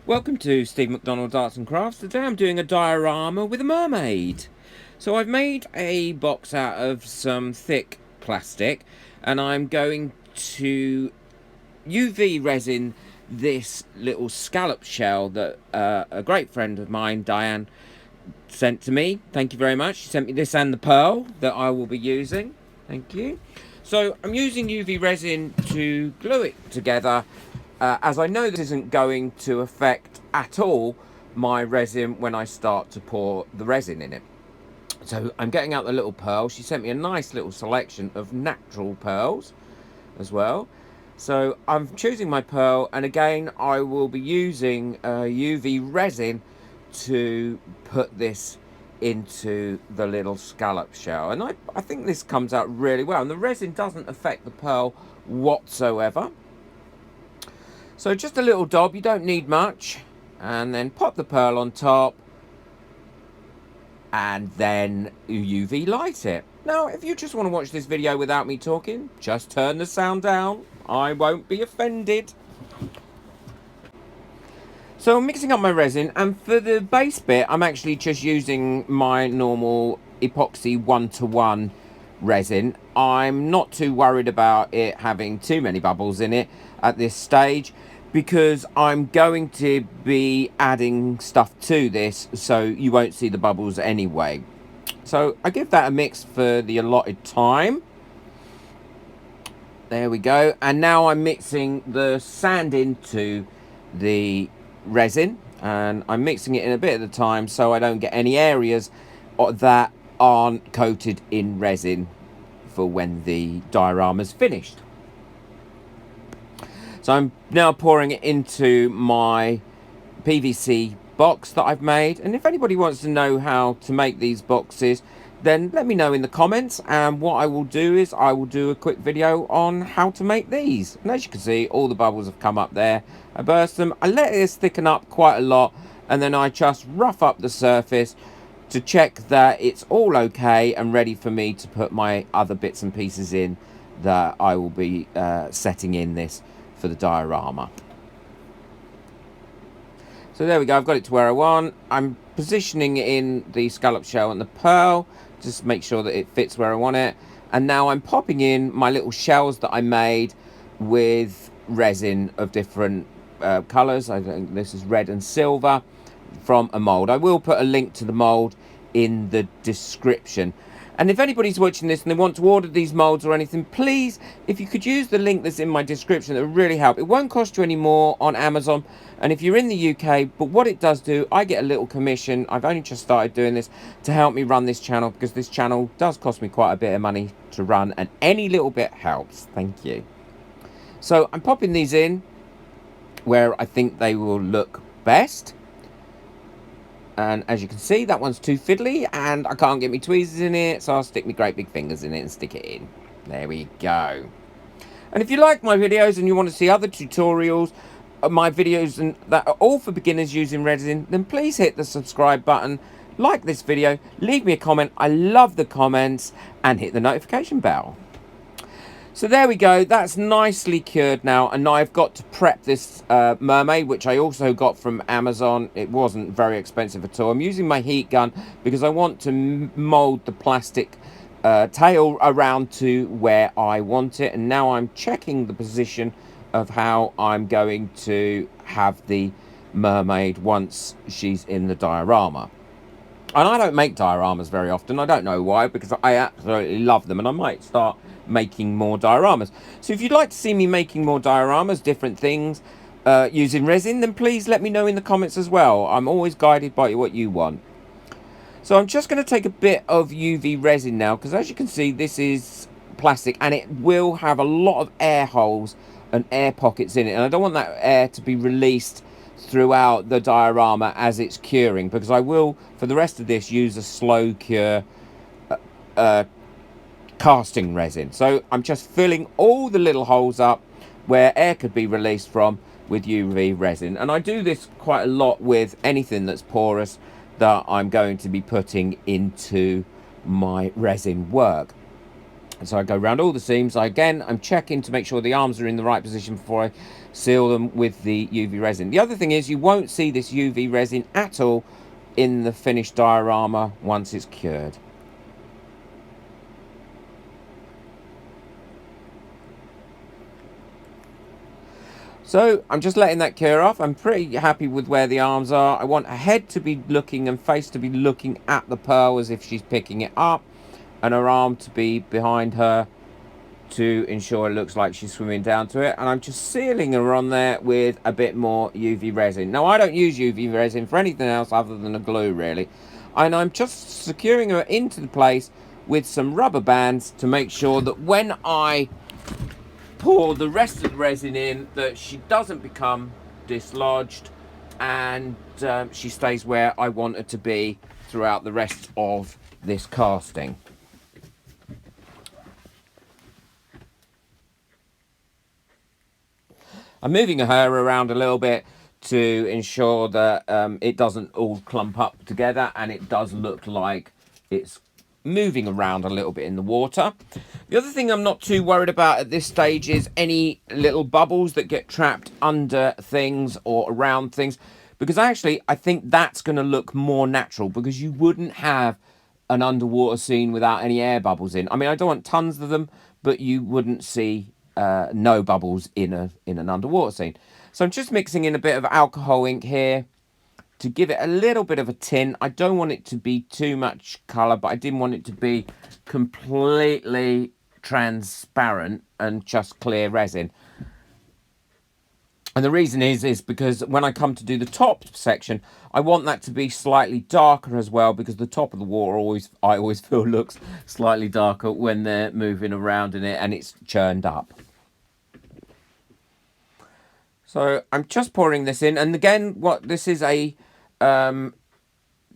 Welcome to Steve McDonald's Arts and Crafts. Today I'm doing a diorama with a mermaid. So I've made a box out of some thick plastic and I'm going to UV resin this little scallop shell that a great friend of mine, Diane, sent to me. Thank you very much. She sent me this and the pearl that I will be using. Thank you. So I'm using UV resin to glue it together, as I know this isn't going to affect at all my resin when I start to pour the resin in it. So I'm getting out the little pearl. She sent me a nice little selection of natural pearls as well. So I'm choosing my pearl, and again I will be using UV resin to put this into the little scallop shell, and I think this comes out really well, and the resin doesn't affect the pearl whatsoever. So just a little daub, you don't need much, and then pop the pearl on top and then UV light it. Now if you just want to watch this video without me talking, just turn the sound down, I won't be offended. So I'm mixing up my resin, and for the base bit I'm actually just using my normal epoxy 1:1 resin. I'm not too worried about it having too many bubbles in it at this stage, because I'm going to be adding stuff to this, so you won't see the bubbles anyway. So I give that a mix for the allotted time. There we go. And now I'm mixing the sand into the resin, and I'm mixing it in a bit at a time so I don't get any areas that aren't coated in resin for when the diorama's finished. So I'm now pouring it into my PVC box that I've made, and if anybody wants to know how to make these boxes, then let me know in the comments, and what I will do is I will do a quick video on how to make these. And as you can see, all the bubbles have come up there. I burst them, I let this thicken up quite a lot, and then I just rough up the surface to check that it's all okay and ready for me to put my other bits and pieces in that I will be setting in this for the diorama. So there we go, I've got it to where I want. I'm positioning it in the scallop shell and the pearl, just make sure that it fits where I want it. And now I'm popping in my little shells that I made with resin of different colours. I think this is red and silver from a mould. I will put a link to the mould in the description. And if anybody's watching this and they want to order these molds or anything, please, if you could use the link that's in my description, it would really help. It won't cost you any more on Amazon. And if you're in the UK, but what it does do, I get a little commission. I've only just started doing this to help me run this channel, because this channel does cost me quite a bit of money to run, and any little bit helps. Thank you. So I'm popping these in where I think they will look best. And as you can see, that one's too fiddly and I can't get my tweezers in it, so I'll stick my great big fingers in it and stick it in. There we go. And if you like my videos and you want to see other tutorials, my videos and that are all for beginners using resin, then please hit the subscribe button, like this video, leave me a comment, I love the comments, and hit the notification bell. So there we go, that's nicely cured now, and now I've got to prep this mermaid, which I also got from Amazon. It wasn't very expensive at all. I'm using my heat gun because I want to mould the plastic tail around to where I want it, and now I'm checking the position of how I'm going to have the mermaid once she's in the diorama. And I don't make dioramas very often. I don't know why, because I absolutely love them, and I might start making more dioramas. So if you'd like to see me making more dioramas, different things, using resin, then please let me know in the comments as well. I'm always guided by what you want. So I'm just going to take a bit of UV resin now, because as you can see, this is plastic, and it will have a lot of air holes and air pockets in it, and I don't want that air to be released throughout the diorama as it's curing, because I will, for the rest of this, use a slow cure casting resin. So I'm just filling all the little holes up where air could be released from with UV resin, and I do this quite a lot with anything that's porous that I'm going to be putting into my resin work. So I go around all the seams. I'm checking to make sure the arms are in the right position before I seal them with the UV resin. The other thing is you won't see this UV resin at all in the finished diorama once it's cured. So I'm just letting that cure off. I'm pretty happy with where the arms are. I want her head to be looking and face to be looking at the pearl as if she's picking it up, and her arm to be behind her to ensure it looks like she's swimming down to it. And I'm just sealing her on there with a bit more UV resin. Now, I don't use UV resin for anything else other than a glue, really. And I'm just securing her into the place with some rubber bands to make sure that when I pour the rest of the resin in, that she doesn't become dislodged, and she stays where I want her to be throughout the rest of this casting. I'm moving her around a little bit to ensure that it doesn't all clump up together, and it does look like it's moving around a little bit in the water. The other thing I'm not too worried about at this stage is any little bubbles that get trapped under things or around things, because actually I think that's going to look more natural, because you wouldn't have an underwater scene without any air bubbles in. I mean, I don't want tons of them, but you wouldn't see no bubbles in an underwater scene. So I'm just mixing in a bit of alcohol ink here to give it a little bit of a tint. I don't want it to be too much colour, but I didn't want it to be completely transparent and just clear resin. And the reason is because when I come to do the top section, I want that to be slightly darker as well, because the top of the water I always feel looks slightly darker when they're moving around in it and it's churned up. So I'm just pouring this in, and again, this is a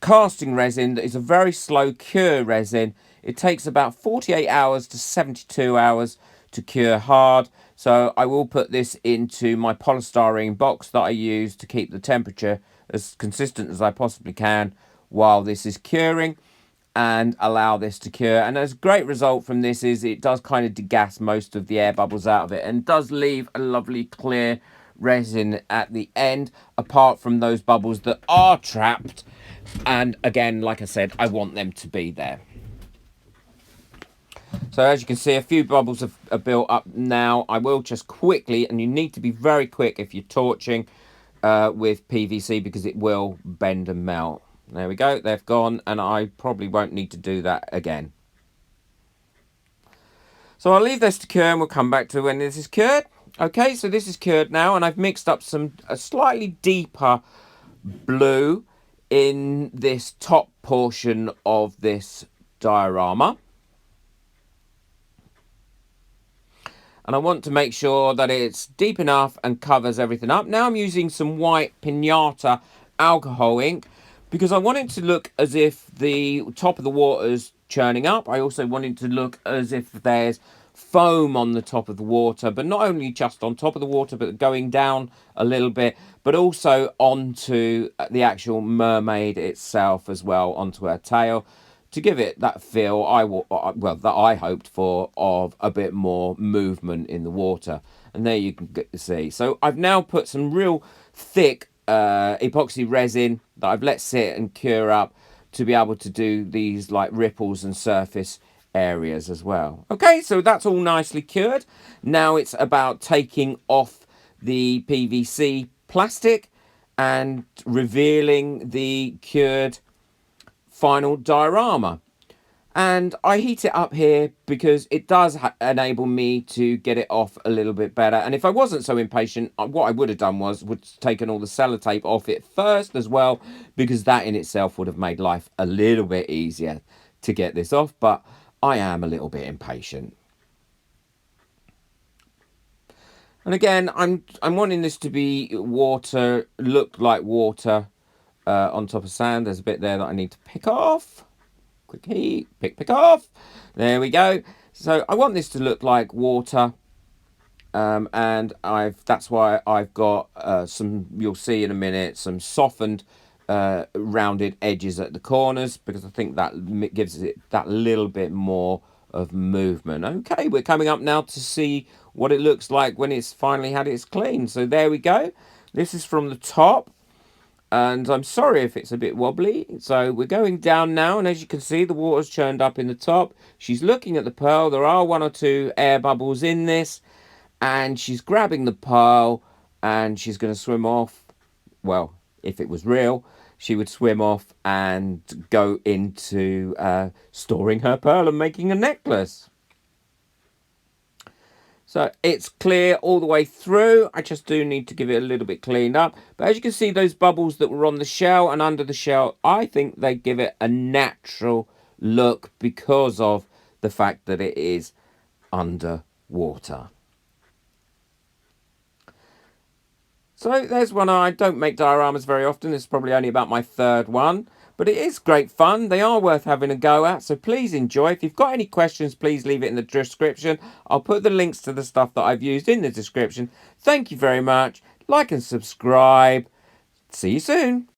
casting resin that is a very slow cure resin. It takes about 48 hours to 72 hours to cure hard. So I will put this into my polystyrene box that I use to keep the temperature as consistent as I possibly can while this is curing, and allow this to cure. And a great result from this is it does kind of degas most of the air bubbles out of it, and does leave a lovely clear resin at the end, apart from those bubbles that are trapped. And again, like I said, I want them to be there. So as you can see, a few bubbles are built up now. I will just quickly, and you need to be very quick if you're torching with PVC, because it will bend and melt. There we go, they've gone, and I probably won't need to do that again. So I'll leave this to cure, and we'll come back to when this is cured. Okay, so this is cured now, and I've mixed up a slightly deeper blue in this top portion of this diorama. And I want to make sure that it's deep enough and covers everything up. Now I'm using some white Pinata alcohol ink, because I want it to look as if the top of the water is churning up. I also want it to look as if there's foam on the top of the water, but not only just on top of the water, but going down a little bit, but also onto the actual mermaid itself as well, onto her tail, to give it that feel that I hoped for, of a bit more movement in the water. And there you can get to see. So I've now put some real thick epoxy resin that I've let sit and cure up to be able to do these like ripples and surface areas as well. Okay, so that's all nicely cured. Now it's about taking off the PVC plastic and revealing the cured final diorama. And I heat it up here because it does enable me to get it off a little bit better. And if I wasn't so impatient, what I would have done would taken all the sellotape off it first as well, because that in itself would have made life a little bit easier to get this off. But I am a little bit impatient. And again, I'm wanting this to be water, look like water on top of sand. There's a bit there that I need to pick off. Quick heat, pick off. There we go. So I want this to look like water, and that's why I've got some, you'll see in a minute, some softened rounded edges at the corners, because I think that gives it that little bit more of movement. Okay, we're coming up now to see what it looks like when it's finally had its clean. So there we go. This is from the top. And I'm sorry if it's a bit wobbly. So we're going down now, and as you can see, the water's churned up in the top. She's looking at the pearl. There are 1 or 2 air bubbles in this, and she's grabbing the pearl, and she's going to swim off. Well, if it was real, she would swim off and go into storing her pearl and making a necklace. So it's clear all the way through. I just do need to give it a little bit cleaned up. But as you can see, those bubbles that were on the shell and under the shell, I think they give it a natural look because of the fact that it is underwater. So there's one. I don't make dioramas very often. This is probably only about my 3rd one. But it is great fun. They are worth having a go at. So please enjoy. If you've got any questions, please leave it in the description. I'll put the links to the stuff that I've used in the description. Thank you very much. Like and subscribe. See you soon.